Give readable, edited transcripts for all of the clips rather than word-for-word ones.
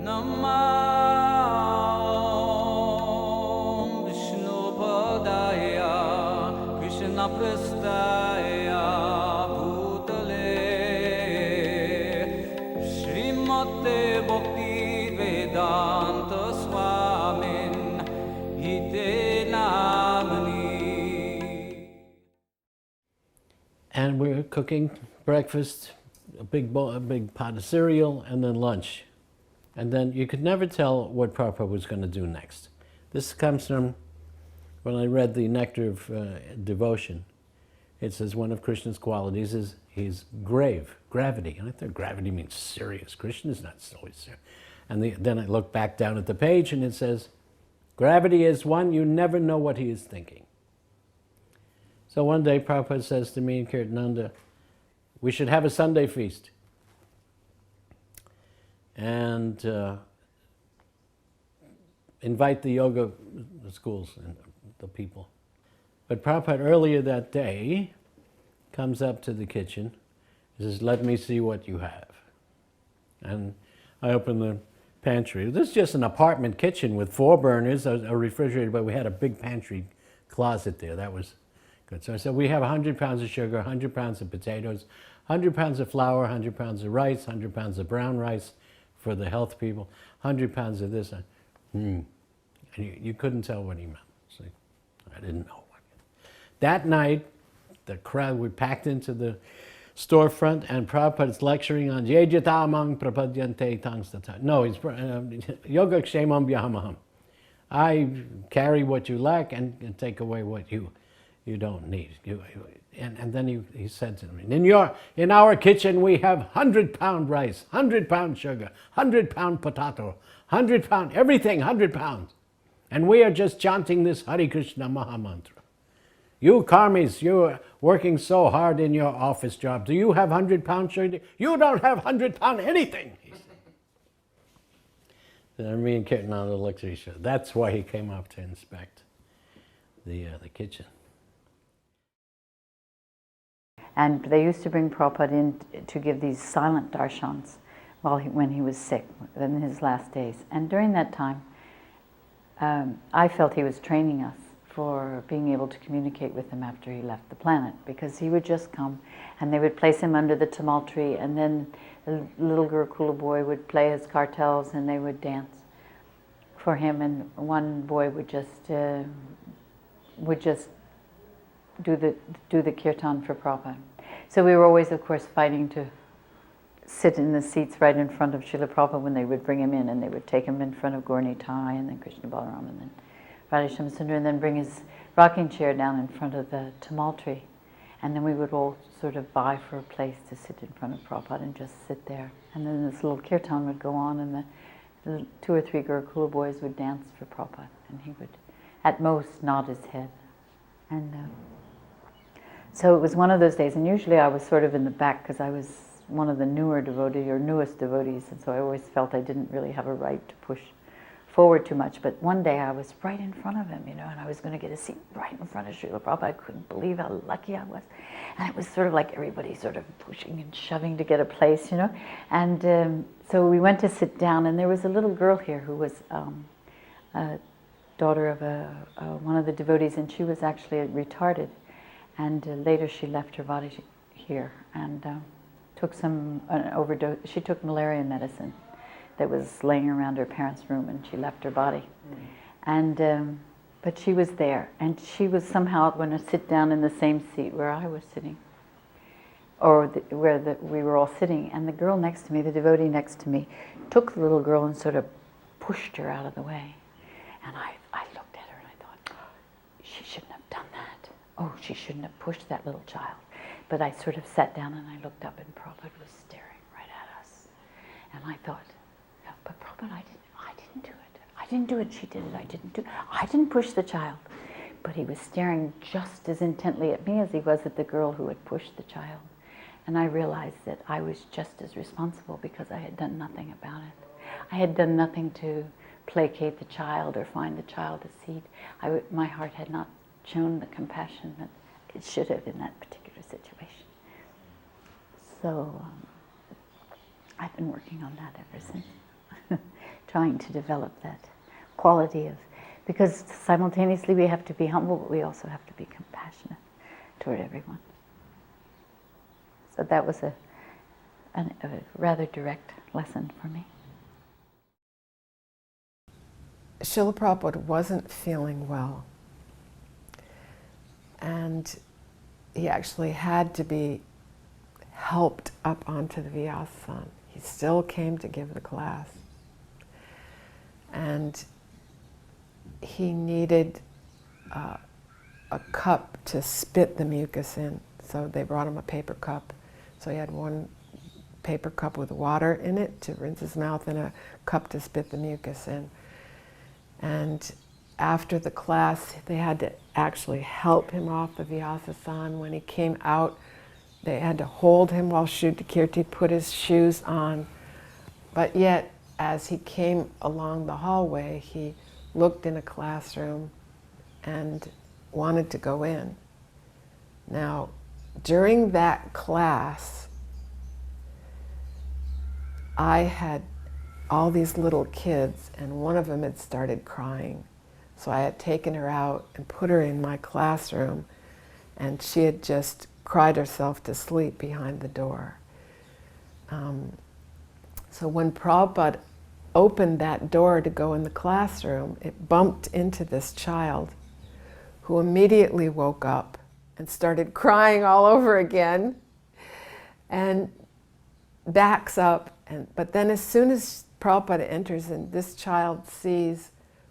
Namah Vishnu Padaya Krishna Prastaya Bhutale Srimate Bhakti Vedanta Swamin Ite Namani. And we're cooking breakfast, a big pot of cereal, and then lunch. And then you could never tell what Prabhupada was going to do next. This comes from when I read the Nectar of Devotion. It says one of Krishna's qualities is he's gravity. And I thought gravity means serious. Krishna is not so serious. And then I look back down at the page and it says, gravity is one, you never know what he is thinking. So one day Prabhupada says to me and Kirtananda, we should have a Sunday feast. And invite the yoga schools and the people. But Prabhupada earlier that day comes up to the kitchen. He says, let me see what you have. And I open the pantry. This is just an apartment kitchen with 4 burners, a refrigerator, but we had a big pantry closet there. That was good. So I said, we have 100 pounds of sugar, 100 pounds of potatoes, 100 pounds of flour, 100 pounds of rice, 100 pounds of brown rice for the health people, 100 pounds of this. And you couldn't tell what he meant. See, I didn't know. That night, the crowd were packed into the storefront, and Prabhupada's lecturing on Yejatamang prapadyante tangstata. No, he's yoga kshemam vyahamaham. I carry what you lack and take away what you don't need. And then he said to me, in our kitchen we have 100-pound rice, 100-pound sugar, 100-pound potato, 100-pound, everything, 100 pounds. And we are just chanting this Hare Krishna Maha Mantra. You karmis, you're working so hard in your office job. Do you have 100-pound sugar? You don't have 100-pound anything, he said. Then me and Kirtananda looked at each other. That's why he came up to inspect the kitchen. And they used to bring Prabhupada in to give these silent darshans when he was sick, in his last days. And during that time, I felt he was training us for being able to communicate with him after he left the planet, because he would just come and they would place him under the tamal tree, and then the little Gurukula boy would play his kartals and they would dance for him, and one boy would just do the kirtan for Prabhupada. So we were always, of course, fighting to sit in the seats right in front of Srila Prabhupada when they would bring him in, and they would take him in front of Gaur Nitai and then Krishna Balaram and then Radha Sundar, and then bring his rocking chair down in front of the tamal tree. And then we would all sort of vie for a place to sit in front of Prabhupada and just sit there. And then this little kirtan would go on, and the 2 or 3 Gurukula boys would dance for Prabhupada, and he would at most nod his head. And so it was one of those days, and usually I was sort of in the back because I was one of the newest devotees, and so I always felt I didn't really have a right to push forward too much. But one day I was right in front of him, and I was going to get a seat right in front of Srila Prabhupada. I couldn't believe how lucky I was. And it was sort of like everybody sort of pushing and shoving to get a place, And so we went to sit down, and there was a little girl here who was a daughter of one of the devotees, and she was actually retarded. And later she left her body here and took an overdose. She took malaria medicine that was laying around her parents' room, and she left her body. And but she was there, and she was somehow going to sit down in the same seat where I was sitting, or we were all sitting. And the girl next to me, the devotee next to me, took the little girl and sort of pushed her out of the way. And I looked at her and I thought, she shouldn't have done that. Oh, she shouldn't have pushed that little child. But I sort of sat down and I looked up, and Prabhupada was staring right at us. And I thought, but Prabhupada, I didn't do it. I didn't do it, she did it, I didn't push the child. But he was staring just as intently at me as he was at the girl who had pushed the child. And I realized that I was just as responsible because I had done nothing about it. I had done nothing to placate the child or find the child a seat. My heart had not shown the compassion that it should have in that particular situation. So I've been working on that ever since. trying to develop that quality of, because simultaneously we have to be humble, but we also have to be compassionate toward everyone. So that was a rather direct lesson for me. Srila Prabhupada wasn't feeling well, and he actually had to be helped up onto the Vyasasan. He still came to give the class, and he needed a cup to spit the mucus in, so they brought him a paper cup. So he had one paper cup with water in it to rinse his mouth and a cup to spit the mucus in. And after the class, they had to actually help him off the Vyasasan. When he came out, they had to hold him while Shuddhakirti put his shoes on. But yet, as he came along the hallway, he looked in a classroom and wanted to go in. Now, during that class, I had all these little kids, and one of them had started crying. So I had taken her out and put her in my classroom, and she had just cried herself to sleep behind the door. So when Prabhupada opened that door to go in the classroom, it bumped into this child who immediately woke up and started crying all over again and backs up. But then as soon as Prabhupada enters and this child sees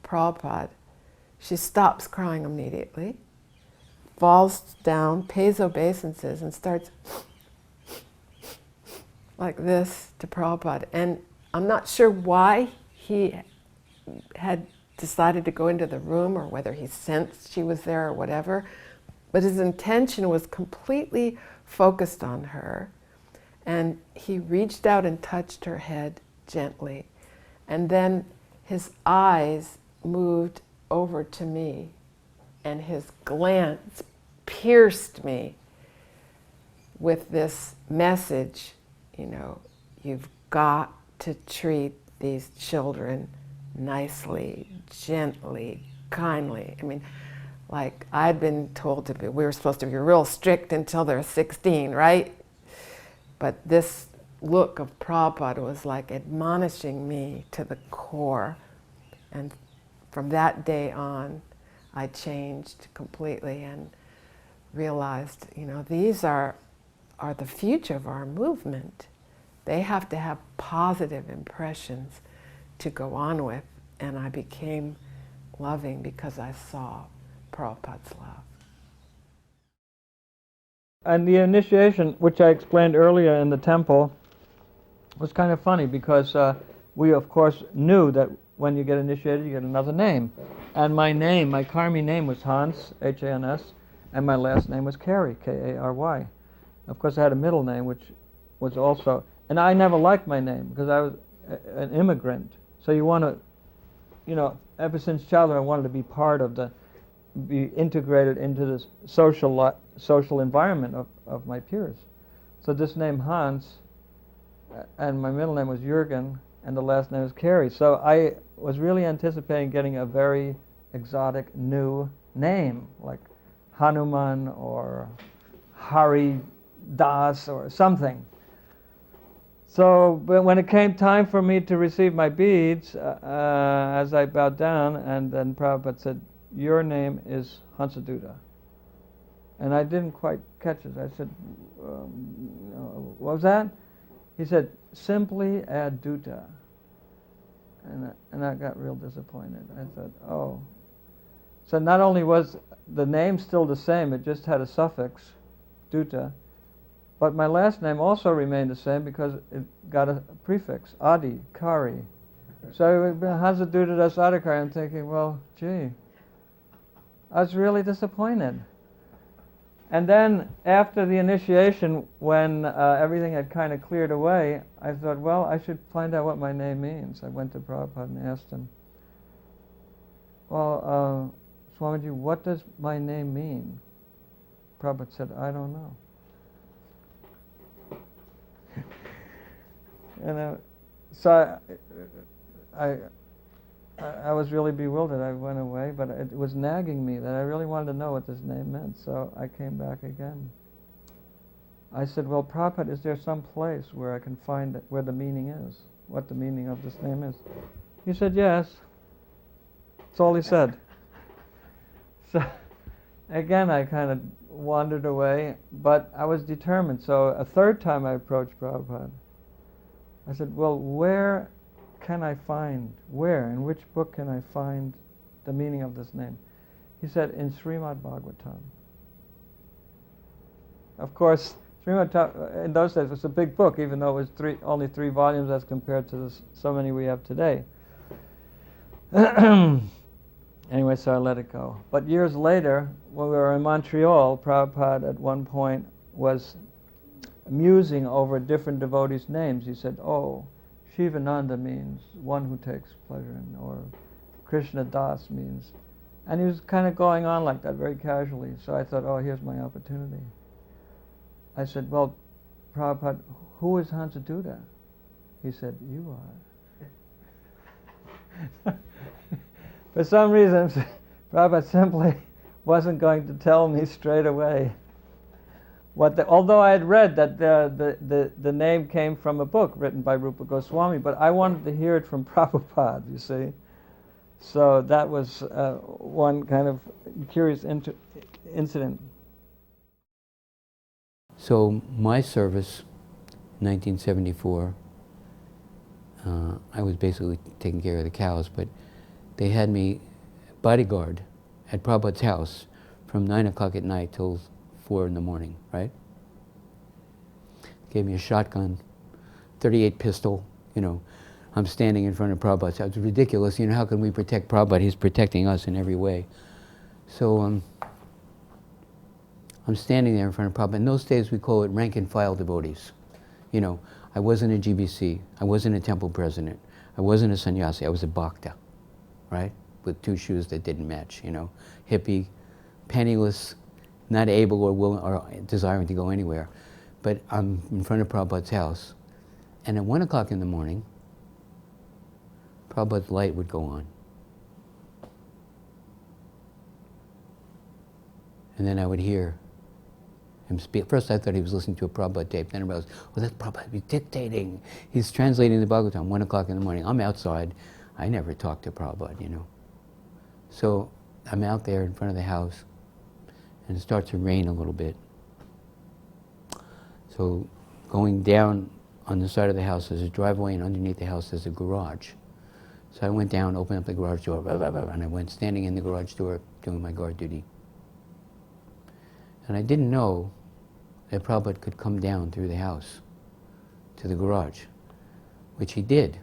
Prabhupada, she stops crying immediately, falls down, pays obeisances, and starts like this to Prabhupada. And I'm not sure why he had decided to go into the room or whether he sensed she was there or whatever, but his intention was completely focused on her. And he reached out and touched her head gently. And then his eyes moved over to me, and his glance pierced me with this message, you know, you've got to treat these children nicely, gently, kindly. I mean, like I'd been told to be, we were supposed to be real strict until they're 16, right? But this look of Prabhupada was like admonishing me to the core. And from that day on, I changed completely and realized, you know, these are the future of our movement. They have to have positive impressions to go on with. And I became loving because I saw Prabhupada's love. And the initiation, which I explained earlier in the temple, was kind of funny because we, of course, knew that when you get initiated, you get another name. And my name, my Karmi name was Hans, H-A-N-S, and my last name was Kary, K-A-R-Y. Of course, I had a middle name, which was also, and I never liked my name because I was an immigrant. So you want to, you know, ever since childhood, I wanted to be part of be integrated into the social environment of my peers. So this name Hans, and my middle name was Jürgen, and the last name was Kary. So I was really anticipating getting a very exotic new name, like Hanuman or Hari Das or something. So, but when it came time for me to receive my beads, as I bowed down, and then Prabhupada said, "Your name is Hansaduta." And I didn't quite catch it. I said, "What was that?" He said, "Simply add Duta." And I got real disappointed. I thought, oh. So not only was the name still the same, it just had a suffix, Duta, but my last name also remained the same because it got a prefix, Adi, Kari. So Hansaduta Das Adhikari. I'm thinking, well, gee, I was really disappointed. And then after the initiation, when everything had kind of cleared away, I thought, well, I should find out what my name means. I went to Prabhupada and asked him, well, Swamiji, what does my name mean? Prabhupada said, I don't know. So I was really bewildered. I went away, but it was nagging me that I really wanted to know what this name meant, so I came back again. I said, well, Prabhupada, is there some place where I can find where the meaning is, what the meaning of this name is? He said, yes. That's all he said. So again, I kind of wandered away, but I was determined. So a third time I approached Prabhupada. I said, well, where can I find, in which book can I find the meaning of this name? He said, in Srimad Bhagavatam. Of course, Srimad in those days was a big book, even though it was only 3 volumes as compared to so many we have today. Anyway, so I let it go. But years later, when we were in Montreal, Prabhupada at one point was musing over different devotees' names. He said, oh, Shivananda means one who takes pleasure in, or Krishna Das means. And he was kind of going on like that very casually. So I thought, oh, here's my opportunity. I said, well, Prabhupada, who is Hansaduda? He said, you are. For some reason, Prabhupada simply wasn't going to tell me straight away. Although I had read that the name came from a book written by Rupa Goswami, but I wanted to hear it from Prabhupada, you see. So that was one kind of curious incident. So my service, 1974, I was basically taking care of the cows, but they had me bodyguard at Prabhupada's house from 9 o'clock at night till 4 in the morning, right? Gave me a shotgun, 38 pistol, you know. I'm standing in front of Prabhupada. So it's ridiculous, you know, how can we protect Prabhupada? He's protecting us in every way. So I'm standing there in front of Prabhupada. In those days we call it rank and file devotees. You know, I wasn't a GBC, I wasn't a temple president, I wasn't a sannyasi, I was a bhakta, right? With 2 shoes that didn't match, you know. Hippie, penniless, not able or willing or desiring to go anywhere. But I'm in front of Prabhupada's house, and at 1 o'clock in the morning, Prabhupada's light would go on. And then I would hear him speak. At first I thought he was listening to a Prabhupada tape, then I realized, well, that's Prabhupada, he's dictating. He's translating the Bhagavatam, 1 o'clock in the morning. I'm outside. I never talked to Prabhupada, you know. So I'm out there in front of the house, and it starts to rain a little bit. So going down on the side of the house, there's a driveway, and underneath the house there's a garage. So I went down, opened up the garage door, blah, blah, blah, and I went standing in the garage door doing my guard duty. And I didn't know that Prabhupada could come down through the house to the garage, which he did.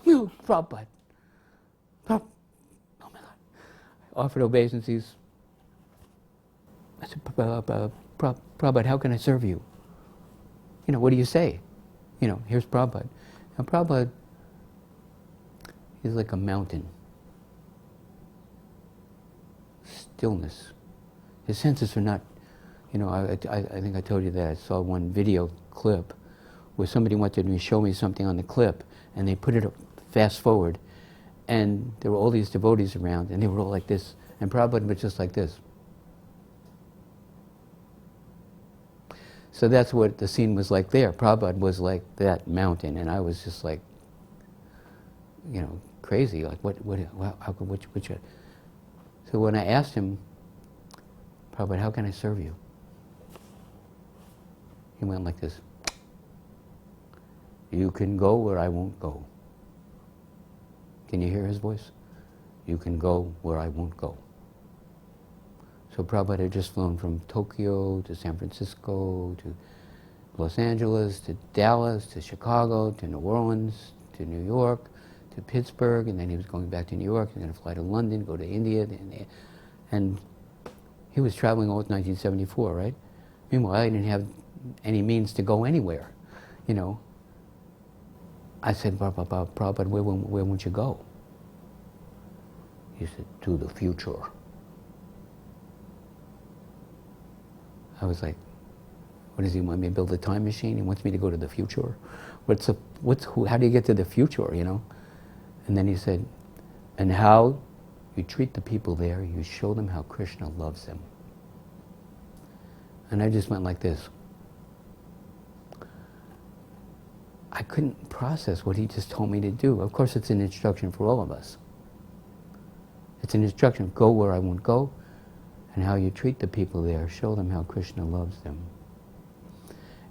You, Prabhupada. Oh my God. Offered obeisances. I said, Prabhupada, how can I serve you? You know, what do you say? You know, here's Prabhupada. Now Prabhupada is like a mountain. Stillness. His senses are not, you know, I think I told you that I saw one video clip where somebody wanted to show me something on the clip, and they put it fast forward, and there were all these devotees around, and they were all like this, and Prabhupada was just like this. So that's what the scene was like there. Prabhupada was like that mountain, and I was just like, you know, crazy. Like, how could, which? So when I asked him, Prabhupada, how can I serve you? He went like this. You can go where I won't go. Can you hear his voice? You can go where I won't go. So Prabhupada had just flown from Tokyo to San Francisco to Los Angeles to Dallas to Chicago to New Orleans to New York to Pittsburgh, and then he was going back to New York. He was going to fly to London, go to India, and he was traveling all 1974, right? Meanwhile, I didn't have any means to go anywhere, you know. I said, Prabhupada, where won't you go? He said, to the future. I was like, what does he want me to build a time machine? He wants me to go to the future? How do you get to the future, you know? And then he said, and how you treat the people there, you show them how Krishna loves them. And I just went like this. I couldn't process what he just told me to do. Of course, it's an instruction for all of us. It's an instruction, go where I won't go, and how you treat the people there, show them how Krishna loves them.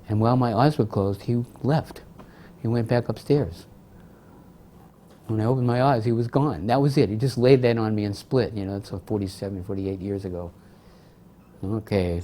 And while my eyes were closed, he left. He went back upstairs. When I opened my eyes, he was gone. That was it. He just laid that on me and split. You know, it's 47, 48 years ago. Okay.